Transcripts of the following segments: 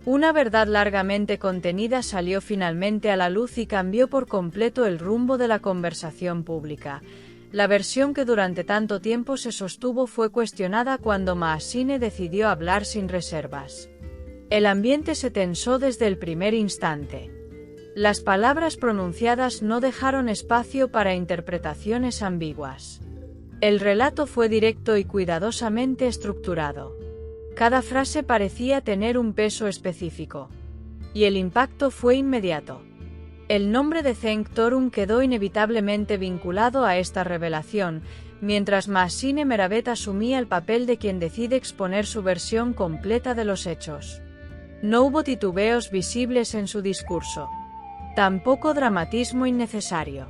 Una verdad largamente contenida salió finalmente a la luz y cambió por completo el rumbo de la conversación pública. La versión que durante tanto tiempo se sostuvo fue cuestionada cuando Maasine decidió hablar sin reservas. El ambiente se tensó desde el primer instante. Las palabras pronunciadas no dejaron espacio para interpretaciones ambiguas. El relato fue directo y cuidadosamente estructurado. Cada frase parecía tener un peso específico. Y el impacto fue inmediato. El nombre de Zeng Torun quedó inevitablemente vinculado a esta revelación, mientras Maasine Meravet asumía el papel de quien decide exponer su versión completa de los hechos. No hubo titubeos visibles en su discurso. Tampoco dramatismo innecesario.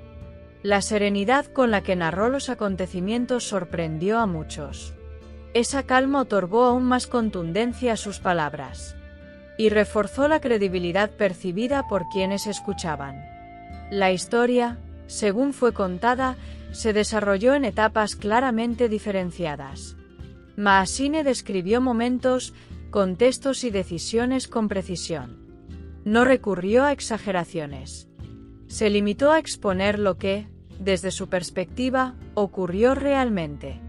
La serenidad con la que narró los acontecimientos sorprendió a muchos. Esa calma otorgó aún más contundencia a sus palabras. Y reforzó la credibilidad percibida por quienes escuchaban. La historia, según fue contada, se desarrolló en etapas claramente diferenciadas. Maasine describió momentos, contextos y decisiones con precisión. No recurrió a exageraciones. Se limitó a exponer lo que, desde su perspectiva, ocurrió realmente.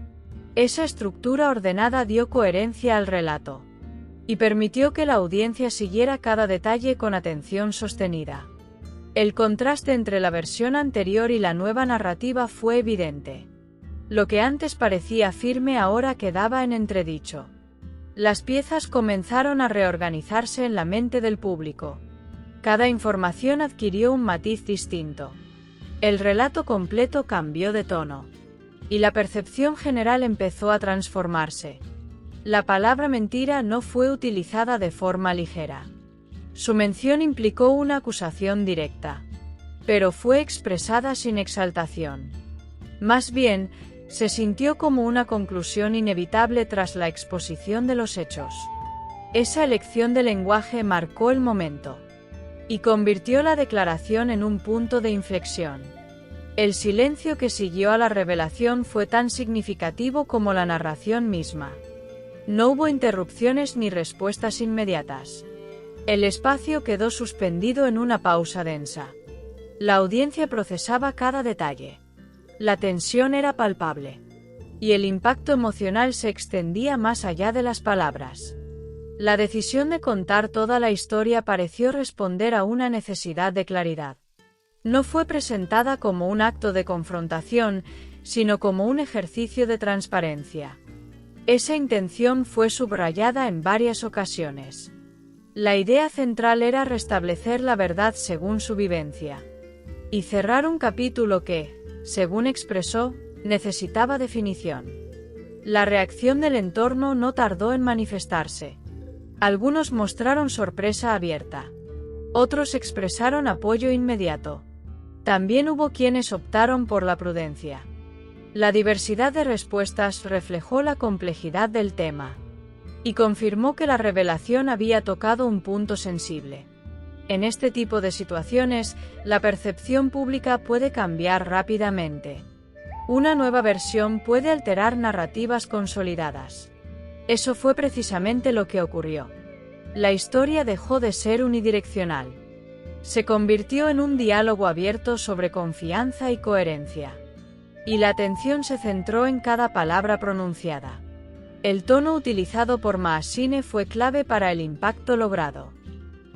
Esa estructura ordenada dio coherencia al relato. Y permitió que la audiencia siguiera cada detalle con atención sostenida. El contraste entre la versión anterior y la nueva narrativa fue evidente. Lo que antes parecía firme ahora quedaba en entredicho. Las piezas comenzaron a reorganizarse en la mente del público. Cada información adquirió un matiz distinto. El relato completo cambió de tono. Y la percepción general empezó a transformarse. La palabra mentira no fue utilizada de forma ligera. Su mención implicó una acusación directa. Pero fue expresada sin exaltación. Más bien, se sintió como una conclusión inevitable tras la exposición de los hechos. Esa elección de lenguaje marcó el momento. Y convirtió la declaración en un punto de inflexión. El silencio que siguió a la revelación fue tan significativo como la narración misma. No hubo interrupciones ni respuestas inmediatas. El espacio quedó suspendido en una pausa densa. La audiencia procesaba cada detalle. La tensión era palpable. Y el impacto emocional se extendía más allá de las palabras. La decisión de contar toda la historia pareció responder a una necesidad de claridad. No fue presentada como un acto de confrontación, sino como un ejercicio de transparencia. Esa intención fue subrayada en varias ocasiones. La idea central era restablecer la verdad según su vivencia. Y cerrar un capítulo que, según expresó, necesitaba definición. La reacción del entorno no tardó en manifestarse. Algunos mostraron sorpresa abierta. Otros expresaron apoyo inmediato. También hubo quienes optaron por la prudencia. La diversidad de respuestas reflejó la complejidad del tema. Y confirmó que la revelación había tocado un punto sensible. En este tipo de situaciones, la percepción pública puede cambiar rápidamente. Una nueva versión puede alterar narrativas consolidadas. Eso fue precisamente lo que ocurrió. La historia dejó de ser unidireccional. Se convirtió en un diálogo abierto sobre confianza y coherencia. Y la atención se centró en cada palabra pronunciada. El tono utilizado por Maasine fue clave para el impacto logrado.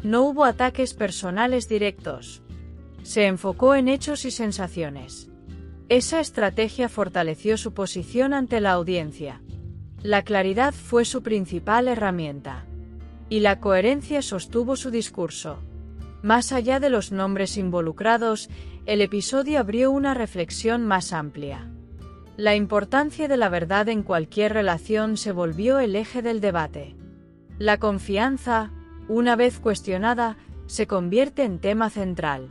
No hubo ataques personales directos. Se enfocó en hechos y sensaciones. Esa estrategia fortaleció su posición ante la audiencia. La claridad fue su principal herramienta. Y la coherencia sostuvo su discurso. Más allá de los nombres involucrados, el episodio abrió una reflexión más amplia. La importancia de la verdad en cualquier relación se volvió el eje del debate. La confianza, una vez cuestionada, se convierte en tema central.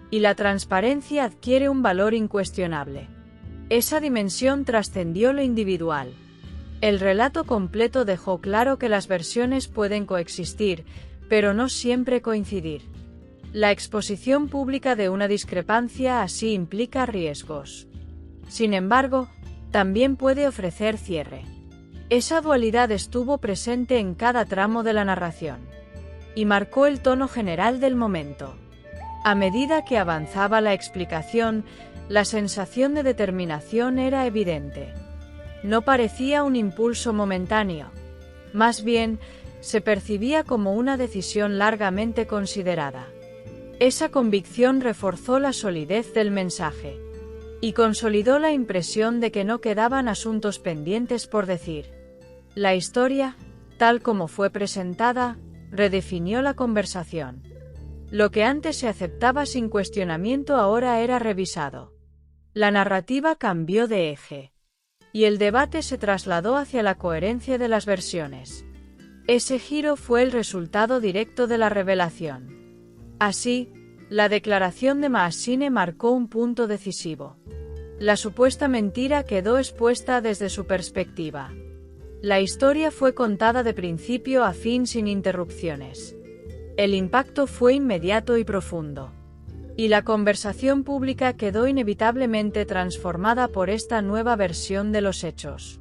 Y la transparencia adquiere un valor incuestionable. Esa dimensión trascendió lo individual. El relato completo dejó claro que las versiones pueden coexistir, pero no siempre coincidir. La exposición pública de una discrepancia así implica riesgos. Sin embargo, también puede ofrecer cierre. Esa dualidad estuvo presente en cada tramo de la narración. y marcó el tono general del momento. A medida que avanzaba la explicación, la sensación de determinación era evidente. No parecía un impulso momentáneo. Más bien, se percibía como una decisión largamente considerada. Esa convicción reforzó la solidez del mensaje y consolidó la impresión de que no quedaban asuntos pendientes por decir. La historia, tal como fue presentada, redefinió la conversación. Lo que antes se aceptaba sin cuestionamiento ahora era revisado. La narrativa cambió de eje, y el debate se trasladó hacia la coherencia de las versiones. Ese giro fue el resultado directo de la revelación. Así, la declaración de Maassine marcó un punto decisivo. La supuesta mentira quedó expuesta desde su perspectiva. La historia fue contada de principio a fin sin interrupciones. El impacto fue inmediato y profundo. Y la conversación pública quedó inevitablemente transformada por esta nueva versión de los hechos.